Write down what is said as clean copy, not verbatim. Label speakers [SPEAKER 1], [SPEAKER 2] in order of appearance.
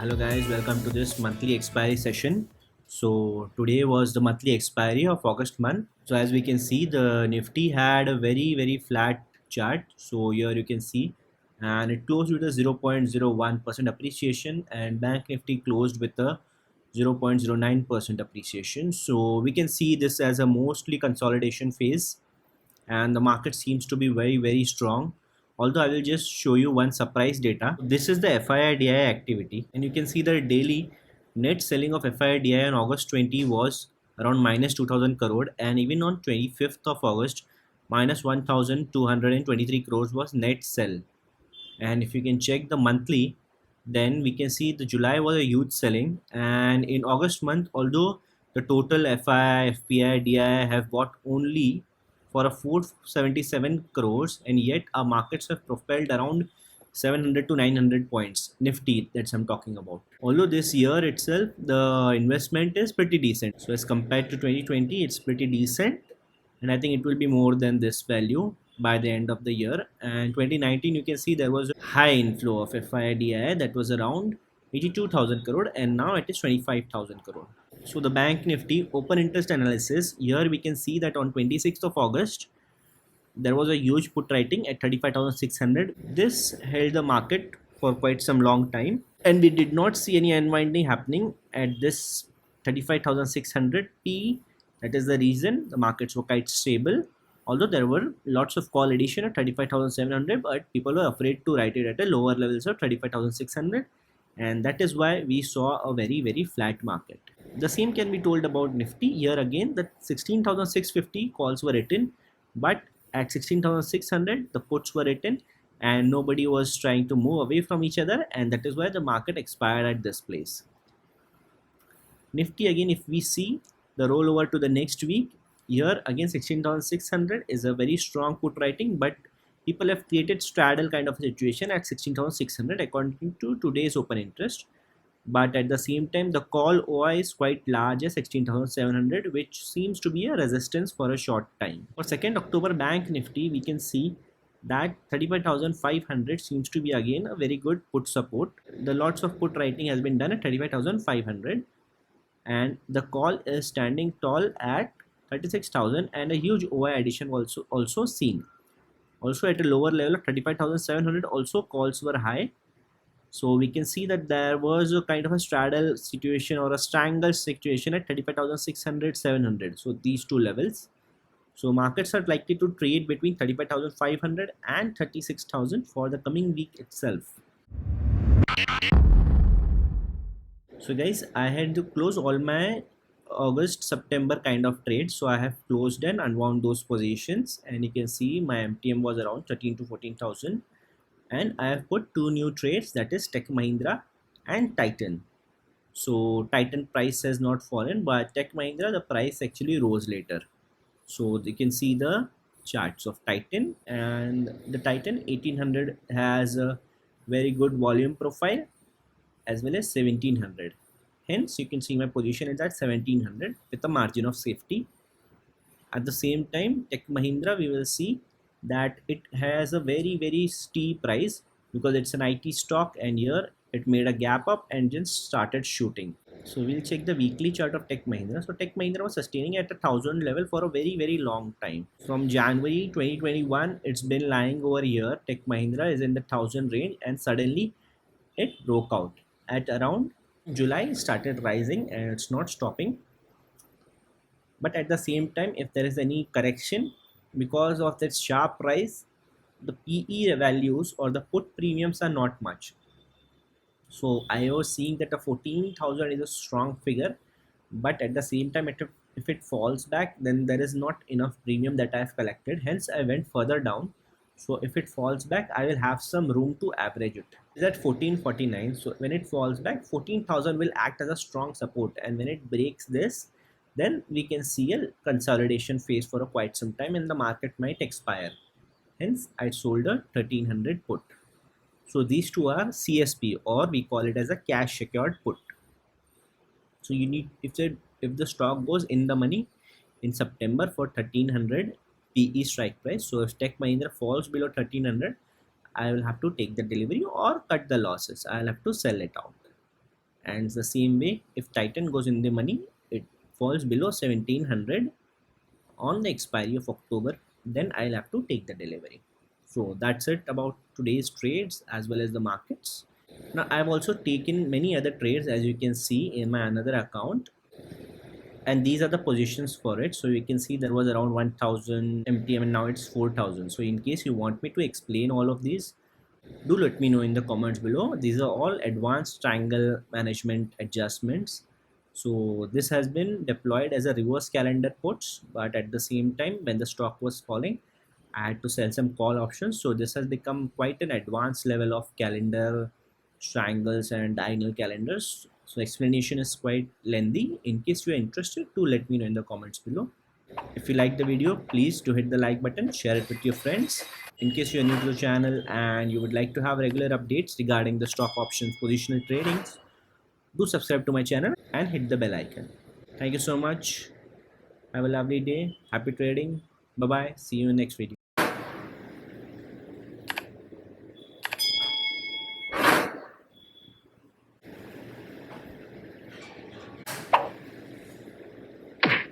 [SPEAKER 1] Hello guys, welcome to this monthly expiry session. So today was the monthly expiry of August month. So as we can see, the Nifty had a very flat chart. So here you can see, and it closed with a 0.01% appreciation, and Bank Nifty closed with a 0.09% appreciation. So we can see this as a mostly consolidation phase, and the market seems to be very strong. Although I will just show you one surprise data. This is the FII activity, and you can see the daily net selling of FII on August 20 was around minus 2000 crore, and even on 25th of August minus 1223 crores was net sell. And if you can check the monthly, then we can see the July was a huge selling, and in August month, although the total FI, FPI, DI have bought only for a 477 crores, and yet our markets have propelled around 700 to 900 points. Nifty, that's I'm talking about. Although this year itself the investment is pretty decent, so as compared to 2020 it's pretty decent, and I think it will be more than this value by the end of the year. And 2019, you can see there was a high inflow of FIDI that was around 82,000 crore, and now it is 25,000 crore. So the Bank Nifty open interest analysis, here we can see that on 26th of August there was a huge put writing at 35,600. This held the market for quite some long time, and we did not see any unwinding happening at this 35,600 P. That is the reason the markets were quite stable. Although there were lots of call addition at 35,700, but people were afraid to write it at a lower levels of 35,600, and that is why we saw a very flat market. The same can be told about Nifty. Here again, the 16,650 calls were written, but at 16,600 the puts were written, and nobody was trying to move away from each other, and that is why the market expired at this place. Nifty again, if we see the rollover to the next week, here again 16,600 is a very strong put writing, but people have created straddle kind of a situation at 16,600 according to today's open interest. But at the same time the call OI is quite large at 16,700, which seems to be a resistance for a short time. For 2nd October Bank Nifty, we can see that 35,500 seems to be again a very good put support. The lots of put writing has been done at 35,500, and the call is standing tall at 36,000, and a huge OI addition also seen. Also at a lower level of 35,700 also calls were high. So we can see that there was a kind of a straddle situation or a strangle situation at 35,600 700. So these two levels. So markets are likely to trade between 35,500 and 36,000 for the coming week itself. So guys, I had to close all my August September kind of trades, so I have closed and unwound those positions, and you can see my MTM was around 13 to 14,000, and I have put two new trades, that is Tech Mahindra and Titan. So Titan price has not fallen, but Tech Mahindra the price actually rose later. So you can see the charts of Titan, and the Titan 1800 has a very good volume profile as well as 1700. Hence you can see my position is at 1700 with a margin of safety. At the same time, Tech Mahindra, we will see that it has a very steep rise because it's an IT stock, and here it made a gap up and just started shooting. So we'll check the weekly chart of Tech Mahindra. So Tech Mahindra was sustaining at 1,000 level for a very long time. From January 2021, it's been lying over here. Tech Mahindra is in the 1,000 range, and suddenly it broke out at around July, started rising, and it's not stopping. But at the same time, if there is any correction because of that sharp rise, the PE values or the put premiums are not much. So I was seeing that a 14,000 is a strong figure, but at the same time, if it falls back, then there is not enough premium that I have collected. Hence I went further down. So if it falls back, I will have some room to average it. It's at 1449. So when it falls back, 14,000 will act as a strong support, and when it breaks this, then we can see a consolidation phase for a quite some time, and the market might expire. Hence I sold a 1300 put. So these two are CSP, or we call it as a cash secured put. So you need, if the stock goes in the money in September for 1300 PE strike price, so if Tech Mahindra falls below 1300, I will have to take the delivery or cut the losses. I'll have to sell it out. and the same way if Titan goes in the money, it falls below 1700 on the expiry of October, then I'll have to take the delivery. So that's it about today's trades as well as the markets. Now I've also taken many other trades, as you can see in my another account, and these are the positions for it. So you can see there was around 1000 MTM and now it's 4000. So in case you want me to explain all of these, do let me know in the comments below. These are all advanced triangle management adjustments. So this has been deployed as a reverse calendar puts, but at the same time when the stock was falling, I had to sell some call options. So this has become quite an advanced level of calendar triangles and diagonal calendars. So explanation is quite lengthy. In case you are interested, to let me know in the comments below. If you like the video, please do hit the like button, share it with your friends. In case you are new to the channel and you would like to have regular updates regarding the stock options positional tradings, do subscribe to my channel and hit the bell icon. Thank you so much. Have a lovely day. Happy trading. Bye bye. See you in the next video.